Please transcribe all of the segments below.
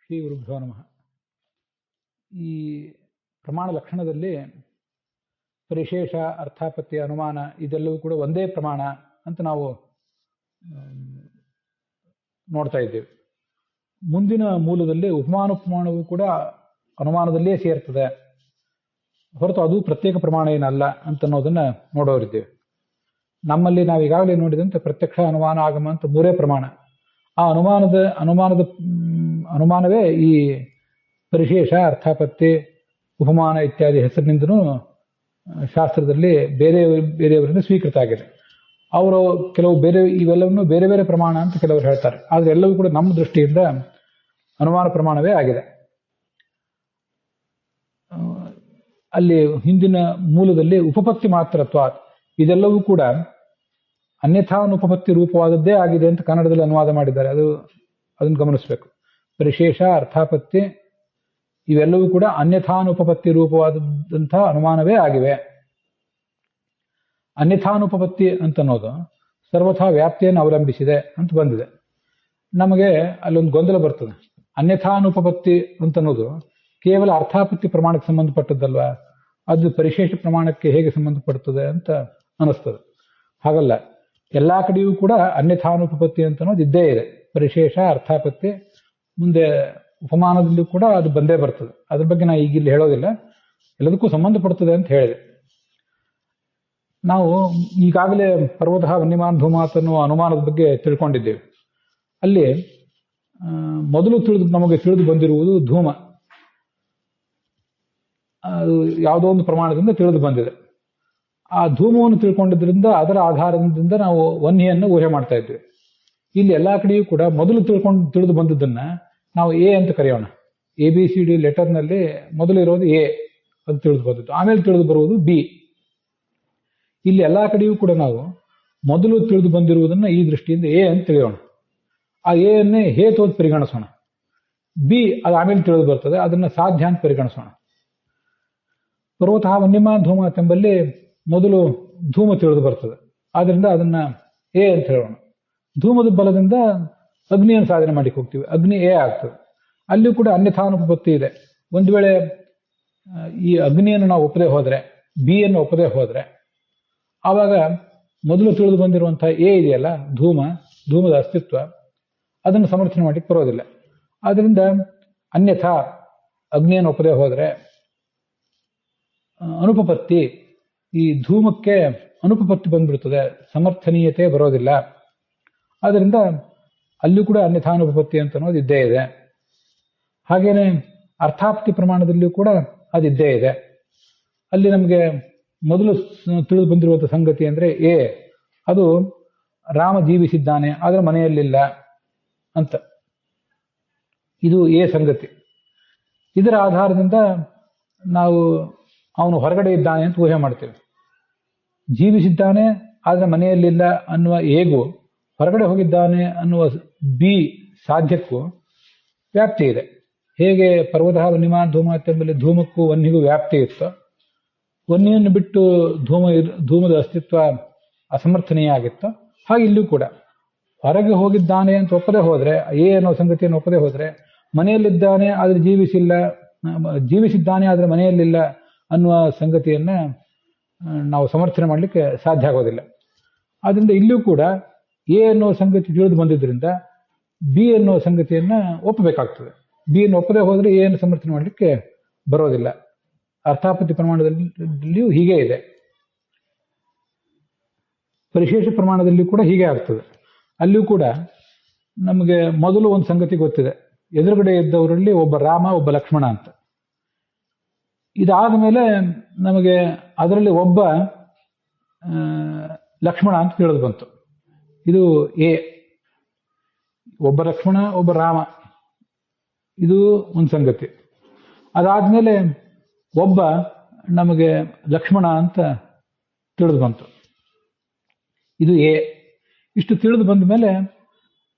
ಶ್ರೀ ಗುರುಭ್ಯೋ ನಮಃ. ಈ ಪ್ರಮಾಣ ಲಕ್ಷಣದಲ್ಲಿ ಪರಿಶೇಷ, ಅರ್ಥಾಪತ್ತಿ, ಅನುಮಾನ ಇದೆಲ್ಲವೂ ಕೂಡ ಒಂದೇ ಪ್ರಮಾಣ ಅಂತ ನಾವು ನೋಡ್ತಾ ಇದ್ದೇವೆ. ಮುಂದಿನ ಮೂಲದಲ್ಲಿ ಉಪಮಾನುಪಮಾನವು ಕೂಡ ಅನುಮಾನದಲ್ಲೇ ಸೇರ್ತದೆ ಹೊರತು ಅದು ಪ್ರತ್ಯೇಕ ಪ್ರಮಾಣ ಏನಲ್ಲ ಅಂತ ಅನ್ನೋದನ್ನ ನೋಡೋರಿದ್ದೇವೆ. ನಮ್ಮಲ್ಲಿ ನಾವು ಈಗಾಗಲೇ ನೋಡಿದಂತೆ ಪ್ರತ್ಯಕ್ಷ, ಅನುಮಾನ, ಆಗಮ ಅಂತ ಮೂರೇ ಪ್ರಮಾಣ. ಆ ಅನುಮಾನವೇ ಈ ಪರಿಶೇಷ, ಅರ್ಥಾಪತ್ತಿ, ಉಪಮಾನ ಇತ್ಯಾದಿ ಹೆಸರಿನಿಂದನೂ ಶಾಸ್ತ್ರದಲ್ಲಿ ಬೇರೆಯವರಿಂದ ಸ್ವೀಕೃತ ಆಗಿದೆ. ಅವರು ಕೆಲವು ಇವೆಲ್ಲವನ್ನು ಬೇರೆ ಬೇರೆ ಪ್ರಮಾಣ ಅಂತ ಕೆಲವರು ಹೇಳ್ತಾರೆ. ಆದರೆ ಎಲ್ಲವೂ ಕೂಡ ನಮ್ಮ ದೃಷ್ಟಿಯಿಂದ ಅನುಮಾನ ಪ್ರಮಾಣವೇ ಆಗಿದೆ. ಅಲ್ಲಿ ಹಿಂದಿನ ಮೂಲದಲ್ಲಿ ಉಪಪತ್ತಿ ಮಾತ್ರತ್ವ, ಇದೆಲ್ಲವೂ ಕೂಡ ಅನ್ಯಥಾನುಪಪತ್ತಿ ರೂಪವಾದದ್ದೇ ಆಗಿದೆ ಅಂತ ಕನ್ನಡದಲ್ಲಿ ಅನುವಾದ ಮಾಡಿದ್ದಾರೆ. ಅದನ್ನು ಗಮನಿಸಬೇಕು. ಪರಿಶೇಷ, ಅರ್ಥಾಪತ್ತಿ ಇವೆಲ್ಲವೂ ಕೂಡ ಅನ್ಯಥಾನುಪಪತ್ತಿ ರೂಪವಾದಂತಹ ಅನುಮಾನವೇ ಆಗಿವೆ. ಅನ್ಯಥಾನುಪಪತ್ತಿ ಅಂತನ್ನೋದು ಸರ್ವಥಾ ವ್ಯಾಪ್ತಿಯನ್ನು ಅವಲಂಬಿಸಿದೆ ಅಂತ ಬಂದಿದೆ. ನಮಗೆ ಅಲ್ಲೊಂದು ಗೊಂದಲ ಬರ್ತದೆ. ಅನ್ಯಥಾನುಪಪತ್ತಿ ಅಂತನ್ನೋದು ಕೇವಲ ಅರ್ಥಾಪತ್ತಿ ಪ್ರಮಾಣಕ್ಕೆ ಸಂಬಂಧಪಟ್ಟದ್ದಲ್ವಾ, ಅದು ಪರಿಶೇಷ ಪ್ರಮಾಣಕ್ಕೆ ಹೇಗೆ ಸಂಬಂಧಪಡುತ್ತದೆ ಅಂತ ಅನಿಸ್ತದೆ. ಹಾಗಲ್ಲ, ಎಲ್ಲಾ ಕಡೆಯೂ ಕೂಡ ಅನ್ಯಥಾನುಪಪತ್ತಿ ಅಂತ ಅನ್ನೋದು ಇದ್ದೇ ಇದೆ. ಪರಿಶೇಷ, ಅರ್ಥಾಪತ್ತಿ, ಮುಂದೆ ಉಪಮಾನದಲ್ಲೂ ಕೂಡ ಅದು ಬಂದೇ ಬರ್ತದೆ. ಅದ್ರ ಬಗ್ಗೆ ನಾ ಈಗ ಇಲ್ಲಿ ಹೇಳೋದಿಲ್ಲ, ಎಲ್ಲದಕ್ಕೂ ಸಂಬಂಧಪಡ್ತದೆ ಅಂತ ಹೇಳಿದೆ. ನಾವು ಈಗಾಗಲೇ ಪರ್ವತ, ವನ್ಯಮಾನ್, ಧೂಮಾತ್ ಅನ್ನುವ ಅನುಮಾನದ ಬಗ್ಗೆ ತಿಳ್ಕೊಂಡಿದ್ದೇವೆ. ಅಲ್ಲಿ ಮೊದಲು ನಮಗೆ ತಿಳಿದು ಬಂದಿರುವುದು ಧೂಮ. ಅದು ಯಾವುದೋ ಒಂದು ಪ್ರಮಾಣದಿಂದ ತಿಳಿದು ಬಂದಿದೆ. ಆ ಧೂಮವನ್ನು ತಿಳ್ಕೊಂಡಿದ್ರಿಂದ ಅದರ ಆಧಾರದಿಂದ ನಾವು ವನ್ಹಿಯನ್ನು ಊಹೆ ಮಾಡ್ತಾ ಇದ್ವಿ. ಇಲ್ಲಿ ಎಲ್ಲಾ ಕಡೆಯೂ ಕೂಡ ಮೊದಲು ತಿಳಿದು ಬಂದದ್ದನ್ನ ನಾವು ಎ ಅಂತ ಕರೆಯೋಣ. ABCD ಲೆಟರ್ನಲ್ಲಿ ಮೊದಲು ಇರೋದು ಎ, ಅದು ತಿಳಿದು ಬಂದದ್ದು. ಆಮೇಲೆ ತಿಳಿದು ಬರುವುದು ಬಿ. ಇಲ್ಲಿ ಎಲ್ಲಾ ಕಡೆಯೂ ಕೂಡ ನಾವು ಮೊದಲು ತಿಳಿದು ಬಂದಿರುವುದನ್ನ ಈ ದೃಷ್ಟಿಯಿಂದ ಎ ಅಂತ ತಿಳಿಯೋಣ. ಆ ಎ ಅನ್ನೇ ಹೇತು ಅಂತ ಪರಿಗಣಿಸೋಣ. ಬಿ ಅದು ಆಮೇಲೆ ತಿಳಿದು ಬರ್ತದೆ, ಅದನ್ನ ಸಾಧ್ಯ ಅಂತ ಪರಿಗಣಿಸೋಣ. ಪರ್ವತ, ವನ್ಯಮಾನ್, ಧೂಮಾತ್ ಎಂಬಲ್ಲಿ ಮೊದಲು ಧೂಮ ತಿಳಿದು ಬರ್ತದೆ, ಆದ್ರಿಂದ ಅದನ್ನ ಎ ಅಂತ ಹೇಳೋಣ. ಧೂಮದ ಬಲದಿಂದ ಅಗ್ನಿಯನ್ನು ಸಾಧನೆ ಮಾಡಿಕ್ ಹೋಗ್ತೀವಿ, ಅಗ್ನಿ ಎ ಆಗ್ತದೆ. ಅಲ್ಲಿಯೂ ಕೂಡ ಅನ್ಯಥಾನುಪಪತ್ತಿ ಇದೆ. ಒಂದು ವೇಳೆ ಈ ಅಗ್ನಿಯನ್ನು ನಾವು ಒಪ್ಪದೆ ಹೋದ್ರೆ, ಬಿ ಅನ್ನು ಒಪ್ಪದೆ ಹೋದ್ರೆ, ಆವಾಗ ಮೊದಲು ತಿಳಿದು ಬಂದಿರುವಂತಹ ಎ ಇದೆಯಲ್ಲ, ಧೂಮದ ಅಸ್ತಿತ್ವ, ಅದನ್ನು ಸಮರ್ಥನೆ ಮಾಡಲಿಕ್ಕೆ ಬರೋದಿಲ್ಲ. ಆದ್ರಿಂದ ಅನ್ಯಥಾ ಅಗ್ನಿಯನ್ನು ಒಪ್ಪದೆ ಹೋದ್ರೆ ಅನುಪಪತ್ತಿ, ಈ ಧೂಮಕ್ಕೆ ಅನುಪಪತ್ತಿ ಬಂದ್ಬಿಡ್ತದೆ, ಸಮರ್ಥನೀಯತೆ ಬರೋದಿಲ್ಲ. ಆದ್ರಿಂದ ಅಲ್ಲೂ ಕೂಡ ಅನ್ಯಥಾನುಪಪತ್ತಿ ಅಂತ ಅನ್ನೋದು ಇದ್ದೇ ಇದೆ. ಹಾಗೇನೆ ಅರ್ಥಾಪತ್ತಿ ಪ್ರಮಾಣದಲ್ಲಿಯೂ ಕೂಡ ಅದಿದ್ದೇ ಇದೆ. ಅಲ್ಲಿ ನಮಗೆ ಮೊದಲು ತಿಳಿದು ಬಂದಿರುವಂತಹ ಸಂಗತಿ ಅಂದ್ರೆ ಎ, ಅದು ರಾಮ ಜೀವಿಸಿದ್ದಾನೆ ಆದ್ರೆ ಮನೆಯಲ್ಲಿಲ್ಲ ಅಂತ. ಇದು ಎ ಸಂಗತಿ. ಇದರ ಆಧಾರದಿಂದ ನಾವು ಅವನು ಹೊರಗಡೆ ಇದ್ದಾನೆ ಅಂತ ಊಹೆ ಮಾಡ್ತೇವೆ. ಜೀವಿಸಿದ್ದಾನೆ ಆದ್ರೆ ಮನೆಯಲ್ಲಿಲ್ಲ ಅನ್ನುವ ಎಗೂ, ಹೊರಗಡೆ ಹೋಗಿದ್ದಾನೆ ಅನ್ನುವ ಬಿ ಸಾಧ್ಯಕ್ಕೂ ವ್ಯಾಪ್ತಿ ಇದೆ. ಹೇಗೆ ಪರ್ವತ, ವನ್ಯಮಾನ್, ಧೂಮಾತ್ ಎಂಬಲ್ಲಿ ಧೂಮಕ್ಕೂ ವನ್ಹಿಗೂ ವ್ಯಾಪ್ತಿ ಇತ್ತು, ವನ್ಹಿಯನ್ನು ಬಿಟ್ಟು ಧೂಮದ ಅಸ್ತಿತ್ವ ಅಸಮರ್ಥನೀಯ ಆಗಿತ್ತು, ಹಾಗೆ ಇಲ್ಲೂ ಕೂಡ ಹೊರಗೆ ಹೋಗಿದ್ದಾನೆ ಅಂತ ಒಪ್ಪದೆ ಹೋದ್ರೆ, ಎ ಅನ್ನೋ ಸಂಗತಿಯನ್ನು ಒಪ್ಪದೆ ಹೋದ್ರೆ, ಮನೆಯಲ್ಲಿದ್ದಾನೆ ಆದ್ರೆ ಜೀವಿಸಿದ್ದಾನೆ ಆದ್ರೆ ಮನೆಯಲ್ಲಿಲ್ಲ ಅನ್ನುವ ಸಂಗತಿಯನ್ನ ನಾವು ಸಮರ್ಥನೆ ಮಾಡಲಿಕ್ಕೆ ಸಾಧ್ಯ ಆಗೋದಿಲ್ಲ. ಆದ್ರಿಂದ ಇಲ್ಲೂ ಕೂಡ ಎ ಅನ್ನೋ ಸಂಗತಿ ತಿಳಿದು ಬಂದಿದ್ರಿಂದ ಬಿ ಅನ್ನೋ ಸಂಗತಿಯನ್ನ ಒಪ್ಪಬೇಕಾಗ್ತದೆ. ಬಿ ಅನ್ನು ಒಪ್ಪದೆ ಹೋದ್ರೆ ಎ ಅನ್ನು ಸಮರ್ಥನೆ ಮಾಡಲಿಕ್ಕೆ ಬರೋದಿಲ್ಲ. ಅರ್ಥಾಪತ್ತಿ ಪ್ರಮಾಣದಲ್ಲಿಯೂ ಹೀಗೆ ಇದೆ. ಪರಿಶೇಷ ಪ್ರಮಾಣದಲ್ಲಿ ಕೂಡ ಹೀಗೆ ಆಗ್ತದೆ. ಅಲ್ಲಿಯೂ ಕೂಡ ನಮಗೆ ಮೊದಲು ಒಂದು ಸಂಗತಿ ಗೊತ್ತಿದೆ, ಎದುರುಗಡೆ ಇದ್ದವರಲ್ಲಿ ಒಬ್ಬ ರಾಮ, ಒಬ್ಬ ಲಕ್ಷ್ಮಣ ಅಂತ. ಇದಾದ ಮೇಲೆ ನಮಗೆ ಅದರಲ್ಲಿ ಒಬ್ಬ ಲಕ್ಷ್ಮಣ ಅಂತ ತಿಳಿದು ಬಂತು. ಇದು ಎ. ಒಬ್ಬ ಲಕ್ಷ್ಮಣ, ಒಬ್ಬ ರಾಮ, ಇದು ಒಂದು ಸಂಗತಿ. ಅದಾದ್ಮೇಲೆ ಒಬ್ಬ ನಮಗೆ ಲಕ್ಷ್ಮಣ ಅಂತ ತಿಳಿದು ಬಂತು, ಇದು ಎ. ಇಷ್ಟು ತಿಳಿದು ಬಂದ ಮೇಲೆ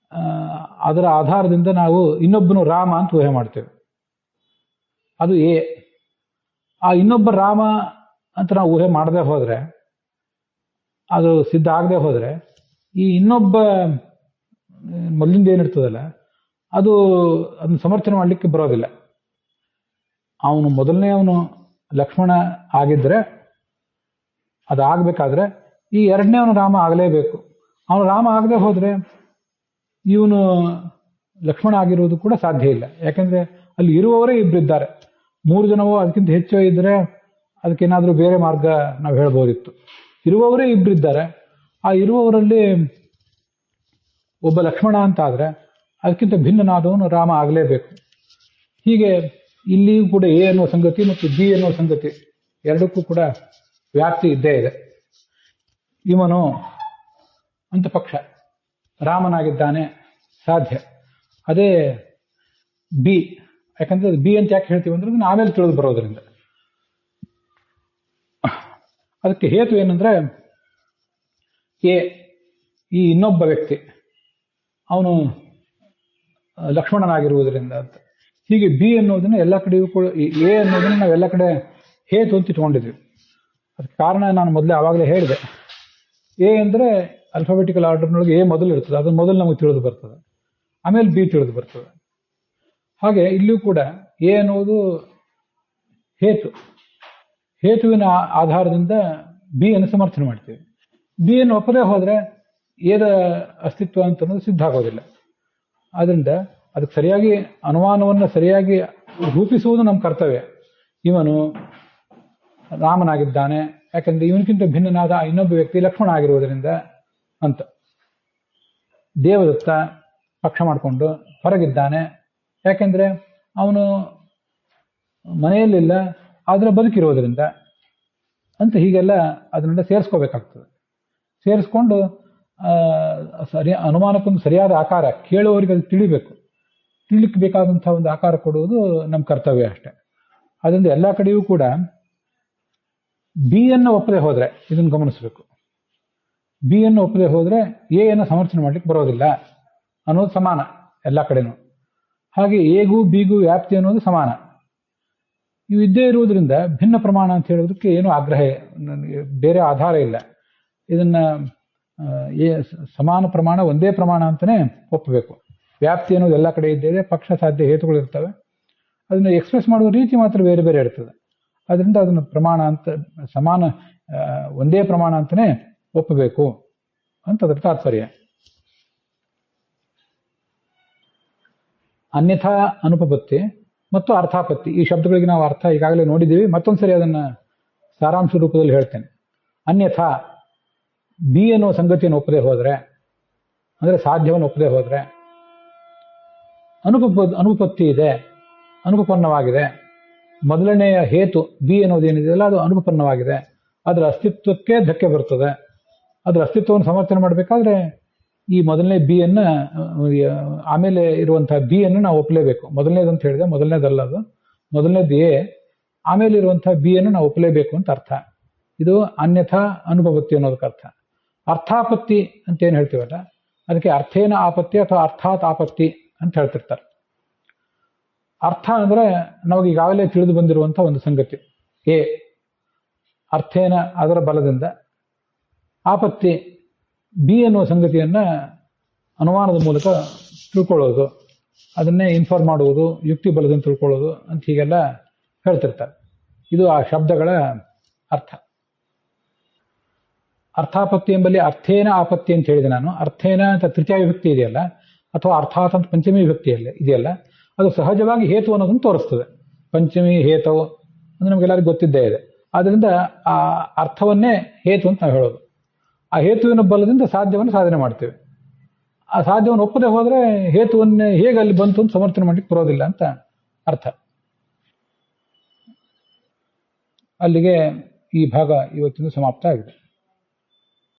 ಅದರ ಆಧಾರದಿಂದ ನಾವು ಇನ್ನೊಬ್ಬನು ರಾಮ ಅಂತ ಊಹೆ ಮಾಡ್ತೇವೆ, ಅದು ಎ. ಆ ಇನ್ನೊಬ್ಬ ರಾಮ ಅಂತ ನಾವು ಊಹೆ ಮಾಡದೆ ಹೋದ್ರೆ, ಅದು ಸಿದ್ಧ ಆಗದೆ ಹೋದ್ರೆ, ಈ ಇನ್ನೊಬ್ಬ ಮೊದಲಿಂದ ಏನಿರ್ತದಲ್ಲ ಅದನ್ನು ಸಮರ್ಥನೆ ಮಾಡಲಿಕ್ಕೆ ಬರೋದಿಲ್ಲ. ಅವನು ಲಕ್ಷ್ಮಣ ಆಗಿದ್ರೆ, ಅದಾಗಬೇಕಾದ್ರೆ ಈ ಎರಡನೇವನು ರಾಮ ಆಗಲೇಬೇಕು. ಅವನು ರಾಮ ಆಗದೆ ಹೋದ್ರೆ ಇವನು ಲಕ್ಷ್ಮಣ ಆಗಿರುವುದು ಕೂಡ ಸಾಧ್ಯ ಇಲ್ಲ. ಯಾಕೆಂದ್ರೆ ಅಲ್ಲಿ ಇರುವವರೇ ಇಬ್ಬರಿದ್ದಾರೆ. 3 ಜನವೋ ಅದಕ್ಕಿಂತ ಹೆಚ್ಚು ಇದ್ರೆ ಅದಕ್ಕೇನಾದ್ರೂ ಬೇರೆ ಮಾರ್ಗ ನಾವು ಹೇಳ್ಬೋದಿತ್ತು. ಇರುವವರೇ ಇಬ್ಬರಿದ್ದಾರೆ. ಆ ಇರುವವರಲ್ಲಿ ಒಬ್ಬ ಲಕ್ಷ್ಮಣ ಅಂತ ಆದ್ರೆ ಅದಕ್ಕಿಂತ ಭಿನ್ನನಾದವನು ರಾಮ ಆಗಲೇಬೇಕು. ಹೀಗೆ ಇಲ್ಲಿಯೂ ಕೂಡ ಎ ಅನ್ನುವ ಸಂಗತಿ ಮತ್ತು ಬಿ ಅನ್ನುವ ಸಂಗತಿ ಎರಡಕ್ಕೂ ಕೂಡ ವ್ಯಾಪ್ತಿ ಇದ್ದೇ ಇದೆ. ಇವನು ಅಂತ ಪಕ್ಷ ರಾಮನಾಗಿದ್ದಾನೆ ಸಾಧ್ಯ. ಅದೇ ಬಿ. ಯಾಕಂದ್ರೆ ಅದು ಬಿ ಅಂತ ಯಾಕೆ ಹೇಳ್ತೀವಿ ಅಂದ್ರೆ ಅದನ್ನ ಆಮೇಲೆ ತಿಳಿದು ಬರೋದ್ರಿಂದ. ಅದಕ್ಕೆ ಹೇತು ಏನಂದ್ರೆ ಎ, ಈ ಇನ್ನೊಬ್ಬ ವ್ಯಕ್ತಿ ಅವನು ಲಕ್ಷ್ಮಣನಾಗಿರುವುದರಿಂದ ಅಂತ. ಹೀಗೆ ಬಿ ಅನ್ನೋದನ್ನ ಎಲ್ಲ ಕಡೆಯೂ ಕೂಡ, ಎ ಅನ್ನೋದನ್ನ ನಾವೆಲ್ಲ ಕಡೆ ಹೇತು ಅಂತ ಇಟ್ಕೊಂಡಿದ್ವಿ. ಅದಕ್ಕೆ ಕಾರಣ ನಾನು ಮೊದಲೇ ಆವಾಗಲೇ ಹೇಳಿದೆ. ಎ ಅಂದರೆ ಅಲ್ಫಾಬೆಟಿಕಲ್ ಆರ್ಡರ್ನೊಳಗೆ ಎ ಮೊದಲು ಇರ್ತದೆ, ಅದನ್ನು ಮೊದಲು ನಮಗೆ ತಿಳಿದು ಬರ್ತದೆ, ಆಮೇಲೆ ಬಿ ತಿಳಿದು ಬರ್ತದೆ. ಹಾಗೆ ಇಲ್ಲಿಯೂ ಕೂಡ ಎ ಅನ್ನೋದು ಹೇತುವಿನ ಆಧಾರದಿಂದ ಬಿ ಅನ್ನು ಸಮರ್ಥನೆ ಮಾಡ್ತೀವಿ. ಬಿ ಅನ್ನು ಒಪ್ಪದೇ ಹೋದ್ರೆ ಎದ ಅಸ್ತಿತ್ವ ಅಂತ ಅನ್ನೋದು ಸಿದ್ಧ ಆಗೋದಿಲ್ಲ. ಆದ್ರಿಂದ ಅದಕ್ಕೆ ಸರಿಯಾಗಿ ಅನುಮಾನವನ್ನು ಸರಿಯಾಗಿ ರೂಪಿಸುವುದು ನಮ್ಮ ಕರ್ತವ್ಯ. ಇವನು ರಾಮನಾಗಿದ್ದಾನೆ ಯಾಕಂದ್ರೆ ಇವನಿಗಿಂತ ಭಿನ್ನನಾದ ಇನ್ನೊಬ್ಬ ವ್ಯಕ್ತಿ ಲಕ್ಷ್ಮಣ ಆಗಿರುವುದರಿಂದ ಅಂತ. ದೇವದತ್ತ ಪಕ್ಷ ಮಾಡಿಕೊಂಡು ಹೊರಗಿದ್ದಾನೆ ಯಾಕೆಂದ್ರೆ ಅವನು ಮನೆಯಲ್ಲಿಲ್ಲ, ಆದ್ರೆ ಬದುಕಿರೋದ್ರಿಂದ ಅಂತ. ಹೀಗೆಲ್ಲ ಅದನ್ನೆಲ್ಲ ಸೇರಿಸ್ಕೋಬೇಕಾಗ್ತದೆ. ಸೇರಿಸ್ಕೊಂಡು ಅನುಮಾನಕ್ಕೊಂದು ಸರಿಯಾದ ಆಕಾರ, ಕೇಳುವವರಿಗೆ ಅದು ತಿಳಿಲಿಕ್ಕೆ ಬೇಕಾದಂತಹ ಒಂದು ಆಕಾರ ಕೊಡುವುದು ನಮ್ಮ ಕರ್ತವ್ಯ ಅಷ್ಟೆ. ಅದರಿಂದ ಎಲ್ಲ ಕಡೆಯೂ ಕೂಡ ಬಿ ಅನ್ನು ಒಪ್ಪದೆ ಹೋದ್ರೆ, ಇದನ್ನು ಗಮನಿಸಬೇಕು, ಬಿ ಅನ್ನು ಒಪ್ಪದೆ ಹೋದ್ರೆ ಎ ಅನ್ನು ಸಮರ್ಥನೆ ಮಾಡ್ಲಿಕ್ಕೆ ಬರೋದಿಲ್ಲ ಅನ್ನೋದು ಸಮಾನ ಎಲ್ಲ ಕಡೆನೂ. ಹಾಗೆ ಎಗೂ ಬಿಗೂ ವ್ಯಾಪ್ತಿ ಅನ್ನೋದು ಸಮಾನ. ಇವು ಇದ್ದೇ ಇರುವುದರಿಂದ ಭಿನ್ನ ಪ್ರಮಾಣ ಅಂತ ಹೇಳೋದಕ್ಕೆ ಏನೂ ಆಗ್ರಹ, ಬೇರೆ ಆಧಾರ ಇಲ್ಲ. ಇದನ್ನ ಸಮಾನ ಪ್ರಮಾಣ, ಒಂದೇ ಪ್ರಮಾಣ ಅಂತಾನೆ ಒಪ್ಪಬೇಕು. ವ್ಯಾಪ್ತಿ ಅನ್ನೋದು ಎಲ್ಲ ಕಡೆ ಇದ್ದೇ, ಪಕ್ಷ ಸಾಧ್ಯ ಹೇತುಗಳು ಇರ್ತವೆ. ಅದನ್ನು ಎಕ್ಸ್ಪ್ರೆಸ್ ಮಾಡುವ ರೀತಿ ಮಾತ್ರ ಬೇರೆ ಬೇರೆ ಇರ್ತದೆ. ಅದರಿಂದ ಅದನ್ನು ಪ್ರಮಾಣ ಅಂತ, ಸಮಾನ ಒಂದೇ ಪ್ರಮಾಣ ಅಂತಾನೆ ಒಪ್ಪಬೇಕು ಅಂತ ಅದರ ತಾತ್ಪರ್ಯ. ಅನ್ಯಥಾ ಅನುಪಪತ್ತಿ ಮತ್ತು ಅರ್ಥಾಪತ್ತಿ, ಈ ಶಬ್ದಗಳಿಗೆ ನಾವು ಅರ್ಥ ಈಗಾಗಲೇ ನೋಡಿದ್ದೀವಿ. ಮತ್ತೊಂದ್ಸರಿ ಅದನ್ನ ಸಾರಾಂಶ ರೂಪದಲ್ಲಿ ಹೇಳ್ತೇನೆ. ಅನ್ಯಥಾ ಬಿ ಅನ್ನೋ ಸಂಗತಿಯನ್ನು ಒಪ್ಪದೆ ಹೋದ್ರೆ, ಅಂದ್ರೆ ಸಾಧ್ಯವನ್ನು ಒಪ್ಪದೆ ಹೋದ್ರೆ, ಅನುಪಪತ್ತಿ ಇದೆ, ಅನುಪಪನ್ನವಾಗಿದೆ. ಮೊದಲನೆಯ ಹೇತು ಬಿ ಅನ್ನೋದೇನಿದೆಯಲ್ಲ ಅದು ಅನುಪಪನ್ನವಾಗಿದೆ, ಅದರ ಅಸ್ತಿತ್ವಕ್ಕೆ ಧಕ್ಕೆ ಬರ್ತದೆ. ಅದರ ಅಸ್ತಿತ್ವವನ್ನು ಸಮರ್ಥನೆ ಮಾಡಬೇಕಾದ್ರೆ ಈ ಮೊದಲನೇ ಬಿ ಅನ್ನ, ಆಮೇಲೆ ಇರುವಂತಹ ಬಿ ಅನ್ನು ನಾವು ಒಪ್ಪಲೇಬೇಕು. ಮೊದಲನೇದಂತ ಹೇಳಿದೆ, ಮೊದಲನೇದಲ್ಲ ಅದು, ಮೊದಲನೇದು ಎ, ಆಮೇಲೆ ಇರುವಂತಹ ಬಿ ಅನ್ನು ನಾವು ಒಪ್ಪಲೇಬೇಕು ಅಂತ ಅರ್ಥ. ಇದು ಅನ್ಯಥಾ ಅನುಪಪತ್ತಿ ಅನ್ನೋದಕ್ಕೆ ಅರ್ಥ. ಅರ್ಥಾಪತ್ತಿ ಅಂತ ಏನು ಹೇಳ್ತೀವಲ್ಲ, ಅದಕ್ಕೆ ಅರ್ಥೇನ ಆಪತ್ತಿ ಅಥವಾ ಅರ್ಥಾತ್ ಆಪತ್ತಿ ಅಂತ ಹೇಳ್ತಿರ್ತಾರೆ. ಅರ್ಥ ಅಂದ್ರೆ ನಮಗೆ ಈಗಾಗಲೇ ತಿಳಿದು ಬಂದಿರುವಂತಹ ಒಂದು ಸಂಗತಿ ಎ, ಅರ್ಥೇನ ಅದರ ಬಲದಿಂದ, ಆಪತ್ತಿ ಬಿ ಅನ್ನುವ ಸಂಗತಿಯನ್ನ ಅನುಮಾನದ ಮೂಲಕ ತಿಳ್ಕೊಳ್ಳೋದು, ಅದನ್ನೇ ಇನ್ಫಾರ್ಮ್ ಮಾಡುವುದು, ಯುಕ್ತಿ ಬಲದಿಂದ ತಿಳ್ಕೊಳ್ಳೋದು ಅಂತ ಹೀಗೆಲ್ಲ ಹೇಳ್ತಿರ್ತಾರೆ. ಇದು ಆ ಶಬ್ದಗಳ ಅರ್ಥ. ಅರ್ಥಾಪತ್ತಿ ಎಂಬಲ್ಲಿ ಅರ್ಥೇನ ಆಪತ್ತಿ ಅಂತ ಹೇಳಿದೆ ನಾನು. ಅರ್ಥೇನ ಅಂತ ತೃತೀಯ ವಿಭಕ್ತಿ ಇದೆಯಲ್ಲ, ಅಥವಾ ಅರ್ಥಾತ್ ಅಂತ ಪಂಚಮಿ ವಿಭಕ್ತಿಯಲ್ಲಿ ಇದೆಯಲ್ಲ, ಅದು ಸಹಜವಾಗಿ ಹೇತು ಅನ್ನೋದನ್ನು ತೋರಿಸ್ತದೆ. ಪಂಚಮಿ ಹೇತವು ಅಂದ್ರೆ ನಮಗೆಲ್ಲರಿಗೂ ಗೊತ್ತಿದ್ದೇ ಇದೆ. ಆದ್ದರಿಂದ ಆ ಅರ್ಥವನ್ನೇ ಹೇತು ಅಂತ ನಾವು ಹೇಳೋದು. ಆ ಹೇತುವಿನ ಬಲದಿಂದ ಸಾಧ್ಯವನ್ನು ಸಾಧನೆ ಮಾಡ್ತೇವೆ. ಆ ಸಾಧ್ಯವನ್ನು ಒಪ್ಪದೆ ಹೋದ್ರೆ ಹೇತುವನ್ನೇ ಹೇಗೆ ಅಲ್ಲಿ ಬಂತು ಅಂತ ಸಮರ್ಥನೆ ಮಾಡ್ಲಿಕ್ಕೆ ಬರೋದಿಲ್ಲ ಅಂತ ಅರ್ಥ. ಅಲ್ಲಿಗೆ ಈ ಭಾಗ ಇವತ್ತಿನ ಸಮಾಪ್ತ ಆಗಿದೆ.